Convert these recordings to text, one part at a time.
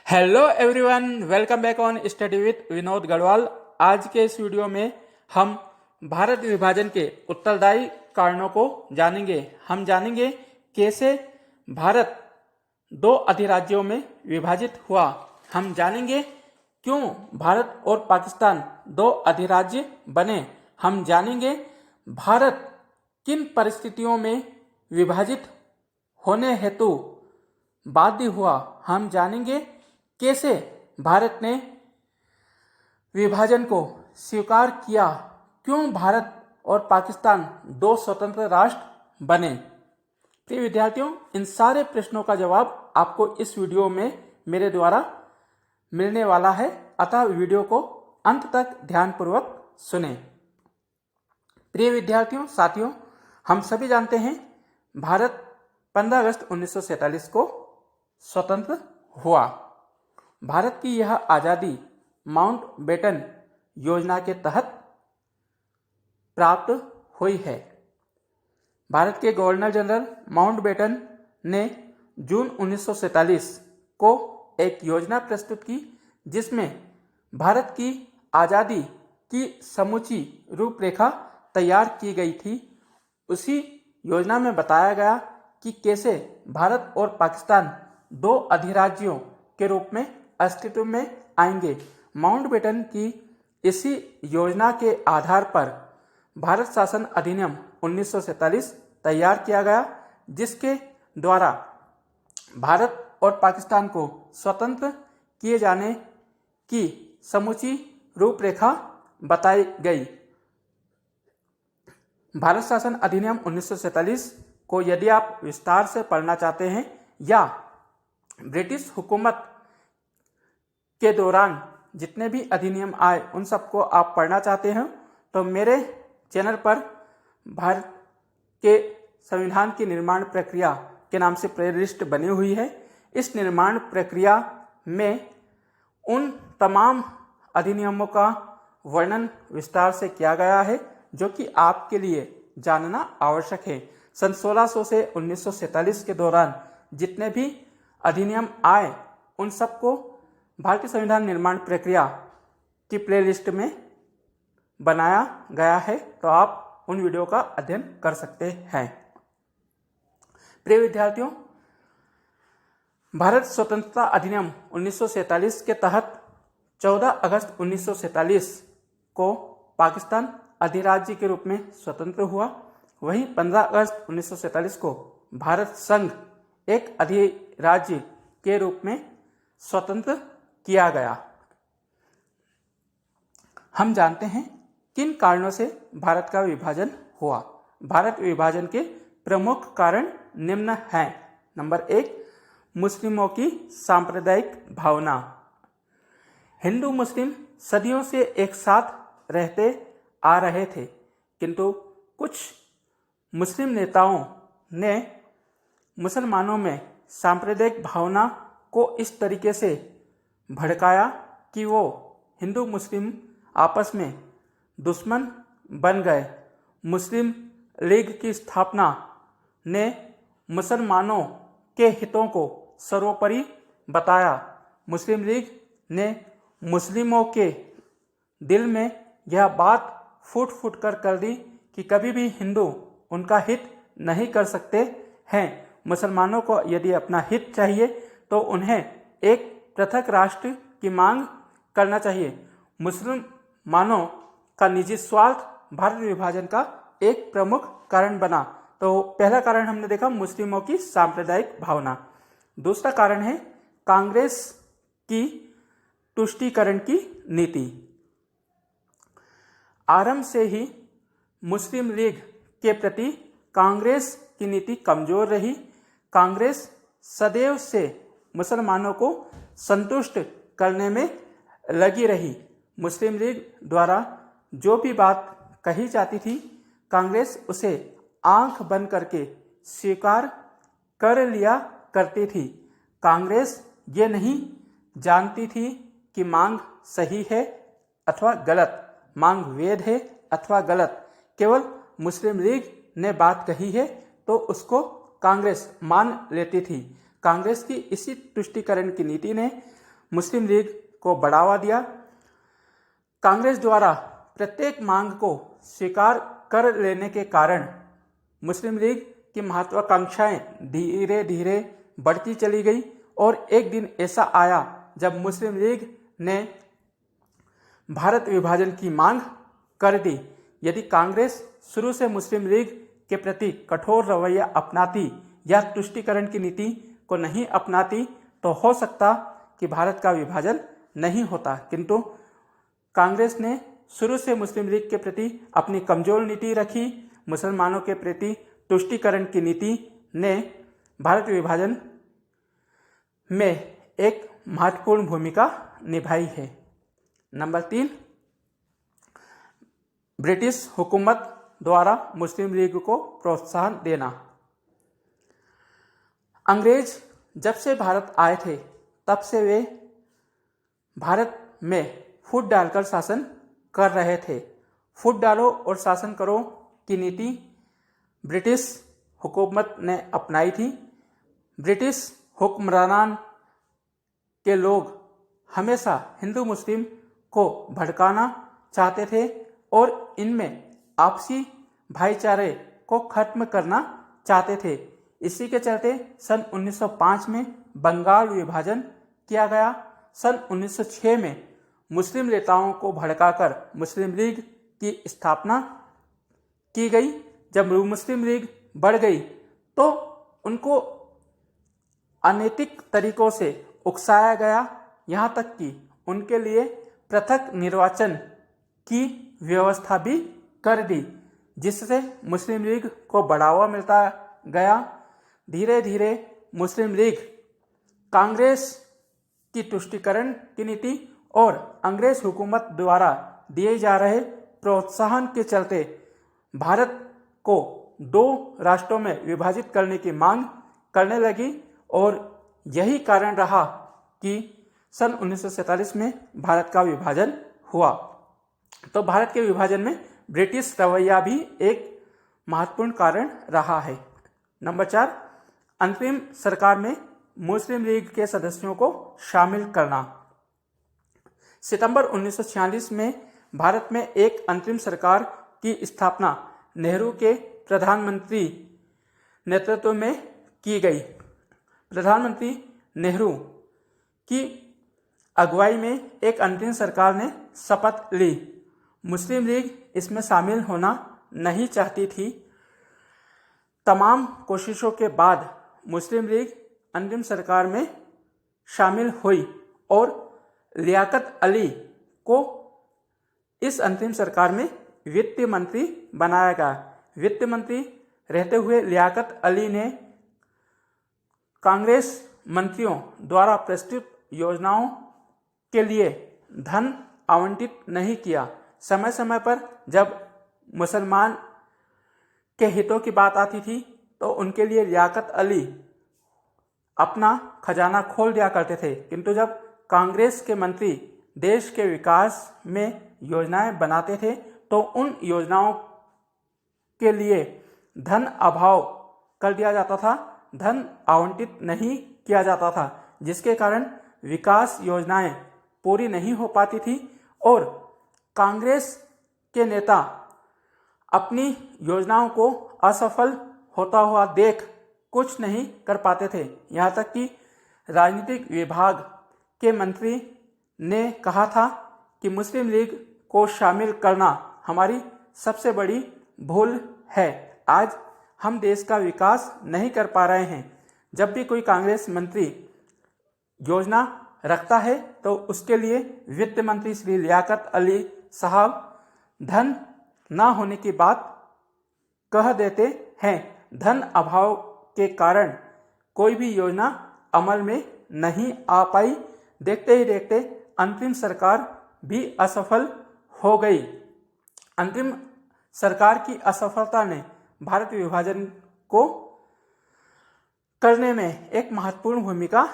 Hello everyone, welcome back on study with Vinod Garhwal. आज के इस वीडियो में हम भारत विभाजन के उत्तरदायी कारणों को जानेंगे। हम जानेंगे कैसे भारत दो अधिराज्यों में विभाजित हुआ। हम जानेंगे क्यों भारत और पाकिस्तान दो अधिराज्य बने। हम जानेंगे भारत किन परिस्थितियों में विभाजित होने हेतु बाध्य हुआ। हम जानेंगे कैसे भारत ने विभाजन को स्वीकार किया, क्यों भारत और पाकिस्तान दो स्वतंत्र राष्ट्र बने। प्रिय विद्यार्थियों, इन सारे प्रश्नों का जवाब आपको इस वीडियो में मेरे द्वारा मिलने वाला है, अतः वीडियो को अंत तक ध्यानपूर्वक सुने। प्रिय विद्यार्थियों, साथियों, हम सभी जानते हैं भारत 15 अगस्त 1947 को स्वतंत्र हुआ। भारत की यह आज़ादी माउंटबेटन योजना के तहत प्राप्त हुई है। भारत के गवर्नर जनरल माउंटबेटन ने जून 1947 को एक योजना प्रस्तुत की, जिसमें भारत की आज़ादी की समूची रूपरेखा तैयार की गई थी। उसी योजना में बताया गया कि कैसे भारत और पाकिस्तान दो अधिराज्यों के रूप में अस्तित्व में आएंगे। माउंटबेटन की इसी योजना के आधार पर भारत शासन अधिनियम 1947 तैयार किया गया, जिसके द्वारा भारत और पाकिस्तान को स्वतंत्र किए जाने की समूची रूपरेखा बताई गई। भारत शासन अधिनियम 1947 को यदि आप विस्तार से पढ़ना चाहते हैं या ब्रिटिश हुकूमत के दौरान जितने भी अधिनियम आए उन सबको आप पढ़ना चाहते हैं, तो मेरे चैनल पर भारत के संविधान की निर्माण प्रक्रिया के नाम से प्लेलिस्ट बनी हुई है। इस निर्माण प्रक्रिया में उन तमाम अधिनियमों का वर्णन विस्तार से किया गया है, जो कि आपके लिए जानना आवश्यक है। सन 1600 से 1947 के दौरान जितने भी अधिनियम आए उन सबको भारतीय संविधान निर्माण प्रक्रिया की प्लेलिस्ट में बनाया गया है, तो आप उन वीडियो का अध्ययन कर सकते हैं। प्रिय विद्यार्थियों, भारत स्वतंत्रता अधिनियम 1947 के तहत 14 अगस्त 1947 को पाकिस्तान अधिराज्य के रूप में स्वतंत्र हुआ। वहीं 15 अगस्त 1947 को भारत संघ एक अधिराज्य के रूप में स्वतंत्र किया गया। हम जानते हैं किन कारणों से भारत का विभाजन हुआ। भारत विभाजन के प्रमुख कारण निम्न हैं। नंबर 1, मुस्लिमों की सांप्रदायिक भावना। हिंदू मुस्लिम सदियों से एक साथ रहते आ रहे थे, किंतु कुछ मुस्लिम नेताओं ने मुसलमानों में सांप्रदायिक भावना को इस तरीके से भड़काया कि वो हिंदू मुस्लिम आपस में दुश्मन बन गए। मुस्लिम लीग की स्थापना ने मुसलमानों के हितों को सर्वोपरि बताया। मुस्लिम लीग ने मुस्लिमों के दिल में यह बात फूट फूट कर दी कि कभी भी हिंदू उनका हित नहीं कर सकते हैं। मुसलमानों को यदि अपना हित चाहिए तो उन्हें एक पृथक राष्ट्र की मांग करना चाहिए। मुसलमानों का निजी स्वार्थ भारत विभाजन का एक प्रमुख कारण बना। तो पहला कारण हमने देखा मुस्लिमों की सांप्रदायिक भावना। दूसरा कारण है कांग्रेस की तुष्टीकरण की नीति। आरंभ से ही मुस्लिम लीग के प्रति कांग्रेस की नीति कमजोर रही। कांग्रेस सदैव से मुसलमानों को संतुष्ट करने में लगी रही। मुस्लिम लीग द्वारा जो भी बात कही जाती थी, कांग्रेस उसे आंख बंद करके स्वीकार कर लिया करती थी। कांग्रेस ये नहीं जानती थी कि मांग सही है अथवा गलत, मांग वैध है अथवा गलत। केवल मुस्लिम लीग ने बात कही है तो उसको कांग्रेस मान लेती थी। कांग्रेस की इसी तुष्टीकरण की नीति ने मुस्लिम लीग को बढ़ावा दिया। कांग्रेस द्वारा प्रत्येक मांग को स्वीकार कर लेने के कारण मुस्लिम लीग की महत्वाकांक्षाएं धीरे धीरे बढ़ती चली गई और एक दिन ऐसा आया जब मुस्लिम लीग ने भारत विभाजन की मांग कर दी। यदि कांग्रेस शुरू से मुस्लिम लीग के प्रति कठोर रवैया अपनाती या तुष्टीकरण की नीति को नहीं अपनाती तो हो सकता कि भारत का विभाजन नहीं होता, किंतु कांग्रेस ने शुरू से मुस्लिम लीग के प्रति अपनी कमजोर नीति रखी। मुसलमानों के प्रति तुष्टीकरण की नीति ने भारत विभाजन में एक महत्वपूर्ण भूमिका निभाई है। नंबर 3, ब्रिटिश हुकूमत द्वारा मुस्लिम लीग को प्रोत्साहन देना। अंग्रेज जब से भारत आए थे तब से वे भारत में फूट डालकर शासन कर रहे थे। फूट डालो और शासन करो की नीति ब्रिटिश हुकूमत ने अपनाई थी। ब्रिटिश हुक्मरान के लोग हमेशा हिंदू मुस्लिम को भड़काना चाहते थे और इनमें आपसी भाईचारे को खत्म करना चाहते थे। इसी के चलते सन 1905 में बंगाल विभाजन किया गया। सन 1906 में मुस्लिम नेताओं को भड़काकर मुस्लिम लीग की स्थापना की गई। जब मुस्लिम लीग बढ़ गई तो उनको अनैतिक तरीकों से उकसाया गया, यहाँ तक कि उनके लिए पृथक निर्वाचन की व्यवस्था भी कर दी, जिससे मुस्लिम लीग को बढ़ावा मिलता गया। धीरे धीरे मुस्लिम लीग कांग्रेस की तुष्टीकरण की नीति और अंग्रेज हुकूमत द्वारा दिए जा रहे प्रोत्साहन के चलते भारत को 2 राष्ट्रों में विभाजित करने की मांग करने लगी और यही कारण रहा कि सन 1947 में भारत का विभाजन हुआ। तो भारत के विभाजन में ब्रिटिश रवैया भी एक महत्वपूर्ण कारण रहा है। नंबर 4, अंतरिम सरकार में मुस्लिम लीग के सदस्यों को शामिल करना। सितंबर 1946 में भारत में एक अंतरिम सरकार की स्थापना नेहरू के प्रधानमंत्री नेतृत्व में की गई। प्रधानमंत्री नेहरू की अगुवाई में एक अंतरिम सरकार ने शपथ ली। मुस्लिम लीग इसमें शामिल होना नहीं चाहती थी। तमाम कोशिशों के बाद मुस्लिम लीग अंतरिम सरकार में शामिल हुई और लियाकत अली को इस अंतरिम सरकार में वित्त मंत्री बनाया गया। वित्त मंत्री रहते हुए लियाकत अली ने कांग्रेस मंत्रियों द्वारा प्रस्तुत योजनाओं के लिए धन आवंटित नहीं किया। समय समय पर जब मुसलमान के हितों की बात आती थी तो उनके लिए लियाकत अली अपना खजाना खोल दिया करते थे, किंतु जब कांग्रेस के मंत्री देश के विकास में योजनाएं बनाते थे तो उन योजनाओं के लिए धन अभाव कर दिया जाता था, धन आवंटित नहीं किया जाता था, जिसके कारण विकास योजनाएं पूरी नहीं हो पाती थी और कांग्रेस के नेता अपनी योजनाओं को असफल होता हुआ देख कुछ नहीं कर पाते थे। यहाँ तक कि राजनीतिक विभाग के मंत्री ने कहा था कि मुस्लिम लीग को शामिल करना हमारी सबसे बड़ी भूल है। आज हम देश का विकास नहीं कर पा रहे हैं। जब भी कोई कांग्रेस मंत्री योजना रखता है तो उसके लिए वित्त मंत्री श्री लियाकत अली साहब धन ना होने की बात कह देते हैं। धन अभाव के कारण कोई भी योजना अमल में नहीं आ पाई। देखते ही देखते अंतरिम सरकार भी असफल हो गई। अंतरिम सरकार की असफलता ने भारत विभाजन को करने में एक महत्वपूर्ण भूमिका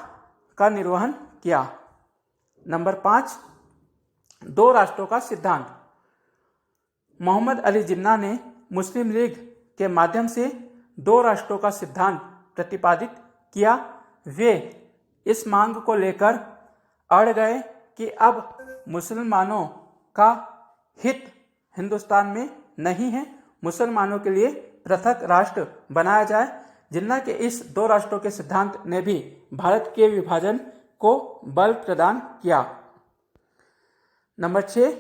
का निर्वहन किया। नंबर 5, 2 राष्ट्रों का सिद्धांत। मोहम्मद अली जिन्ना ने मुस्लिम लीग के माध्यम से 2 राष्ट्रों का सिद्धांत प्रतिपादित किया। वे इस मांग को लेकर अड़ गए कि अब मुसलमानों का हित हिंदुस्तान में नहीं है, मुसलमानों के लिए पृथक राष्ट्र बनाया जाए। जिन्ना के इस दो राष्ट्रों के सिद्धांत ने भी भारत के विभाजन को बल प्रदान किया। नंबर 6,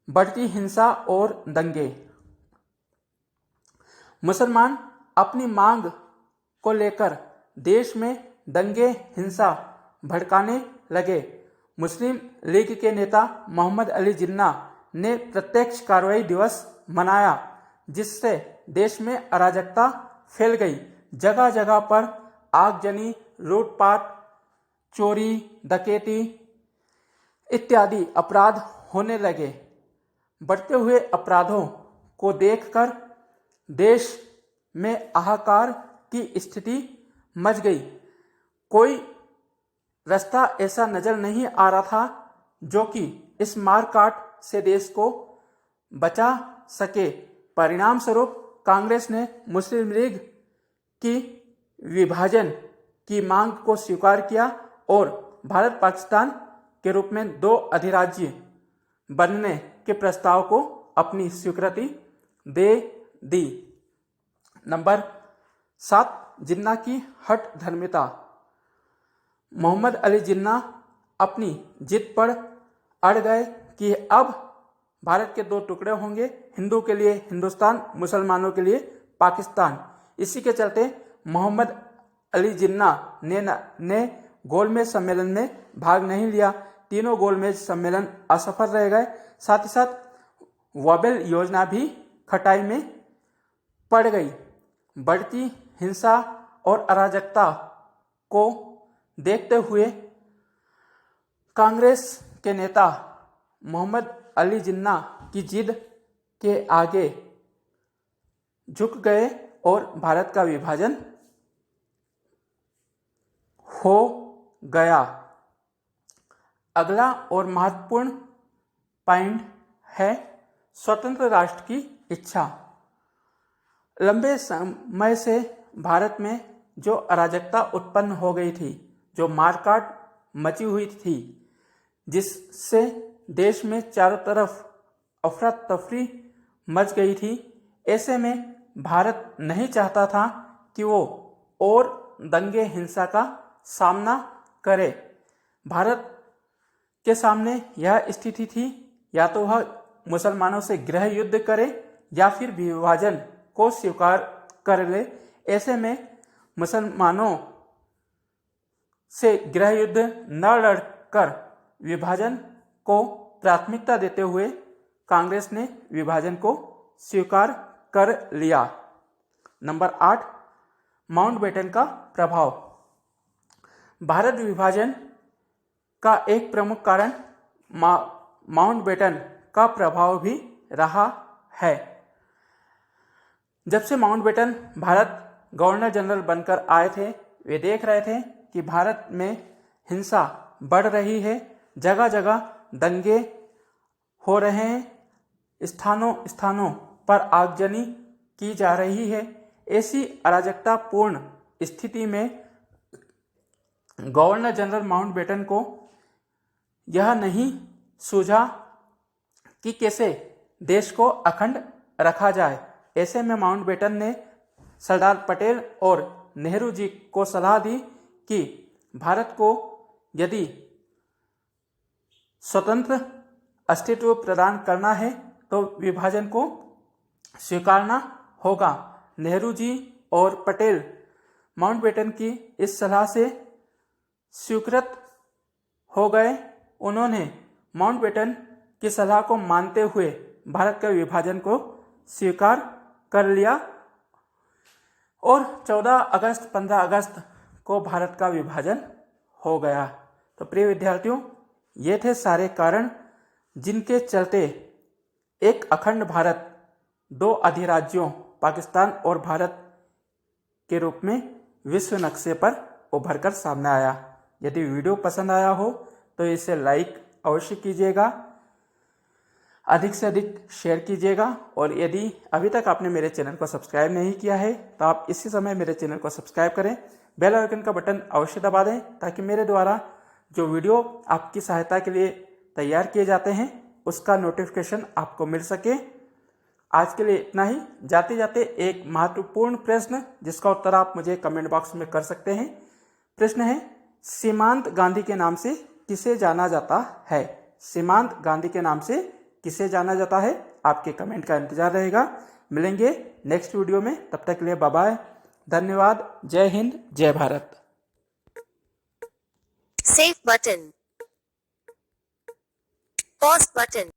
बढ़ती हिंसा और दंगे। मुसलमान अपनी मांग को लेकर देश में दंगे हिंसा भड़काने लगे। मुस्लिम लीग के नेता मोहम्मद अली जिन्ना ने प्रत्यक्ष कार्रवाई दिवस मनाया, जिससे देश में अराजकता फैल गई। जगह जगह पर आगजनी, लूटपाट, चोरी, डकैती इत्यादि अपराध होने लगे। बढ़ते हुए अपराधों को देखकर देश में हाहाकार की स्थिति मच गई। कोई रास्ता ऐसा नजर नहीं आ रहा था जो कि इस मारकाट से देश को बचा सके। परिणाम स्वरूप कांग्रेस ने मुस्लिम लीग की विभाजन की मांग को स्वीकार किया और भारत पाकिस्तान के रूप में दो अधिराज्य बनने के प्रस्ताव को अपनी स्वीकृति दे दी। नंबर 7, जिन्ना की हठ धर्मिता। मोहम्मद अली जिन्ना अपनी जिद पर अड़ गए कि अब भारत के दो टुकड़े होंगे, हिंदू के लिए हिंदुस्तान, मुसलमानों के लिए पाकिस्तान। इसी के चलते मोहम्मद अली जिन्ना ने गोलमेज सम्मेलन में भाग नहीं लिया। तीनों गोलमेज सम्मेलन असफल रह गए। साथ ही साथ वोबेल योजना भी खटाई में पड़ गई। बढ़ती हिंसा और अराजकता को देखते हुए कांग्रेस के नेता मोहम्मद अली जिन्ना की जिद के आगे झुक गए और भारत का विभाजन हो गया। अगला और महत्वपूर्ण पॉइंट है स्वतंत्र राष्ट्र की इच्छा। लंबे समय से भारत में जो अराजकता उत्पन्न हो गई थी, जो मारकाट मची हुई थी, जिससे देश में चारों तरफ अफरा तफरी मच गई थी, ऐसे में भारत नहीं चाहता था कि वो और दंगे हिंसा का सामना करे। भारत के सामने यह स्थिति थी, या तो वह मुसलमानों से गृह युद्ध करे या फिर विभाजन को स्वीकार कर ले। ऐसे में मुसलमानों से गृह युद्ध न लड़कर विभाजन को प्राथमिकता देते हुए कांग्रेस ने विभाजन को स्वीकार कर लिया। नंबर 8, माउंटबेटन का प्रभाव। भारत विभाजन का एक प्रमुख कारण माउंटबेटन का प्रभाव भी रहा है। जब से माउंटबेटन भारत गवर्नर जनरल बनकर आए थे, वे देख रहे थे कि भारत में हिंसा बढ़ रही है, जगह जगह दंगे हो रहे हैं, स्थानों स्थानों पर आगजनी की जा रही है। ऐसी अराजकतापूर्ण स्थिति में गवर्नर जनरल माउंटबेटन को यह नहीं सूझा कि कैसे देश को अखंड रखा जाए। ऐसे में माउंटबेटन ने सरदार पटेल और नेहरू जी को सलाह दी कि भारत को यदि स्वतंत्र अस्तित्व प्रदान करना है तो विभाजन को स्वीकारना होगा। नेहरू जी और पटेल माउंटबेटन की इस सलाह से स्वीकृत हो गए। उन्होंने माउंटबेटन की सलाह को मानते हुए भारत के विभाजन को स्वीकार कर लिया और 14 अगस्त 15 अगस्त को भारत का विभाजन हो गया। तो प्रिय विद्यार्थियों, ये थे सारे कारण जिनके चलते एक अखंड भारत दो अधिराज्यों पाकिस्तान और भारत के रूप में विश्व नक्शे पर उभर कर सामने आया। यदि वीडियो पसंद आया हो तो इसे लाइक अवश्य कीजिएगा, अधिक से अधिक शेयर कीजिएगा और यदि अभी तक आपने मेरे चैनल को सब्सक्राइब नहीं किया है तो आप इसी समय मेरे चैनल को सब्सक्राइब करें, बेल आइकन का बटन अवश्य दबा दें ताकि मेरे द्वारा जो वीडियो आपकी सहायता के लिए तैयार किए जाते हैं उसका नोटिफिकेशन आपको मिल सके। आज के लिए इतना ही। जाते जाते एक महत्वपूर्ण प्रश्न जिसका उत्तर आप मुझे कमेंट बॉक्स में कर सकते हैं। प्रश्न है, सीमांत गांधी के नाम से किसे जाना जाता है? सीमांत गांधी के नाम से किसे जाना जाता है? आपके कमेंट का इंतजार रहेगा। मिलेंगे नेक्स्ट वीडियो में, तब तक के लिए बाय बाय। धन्यवाद। जय हिंद, जय Bharat. Save button. Pause button.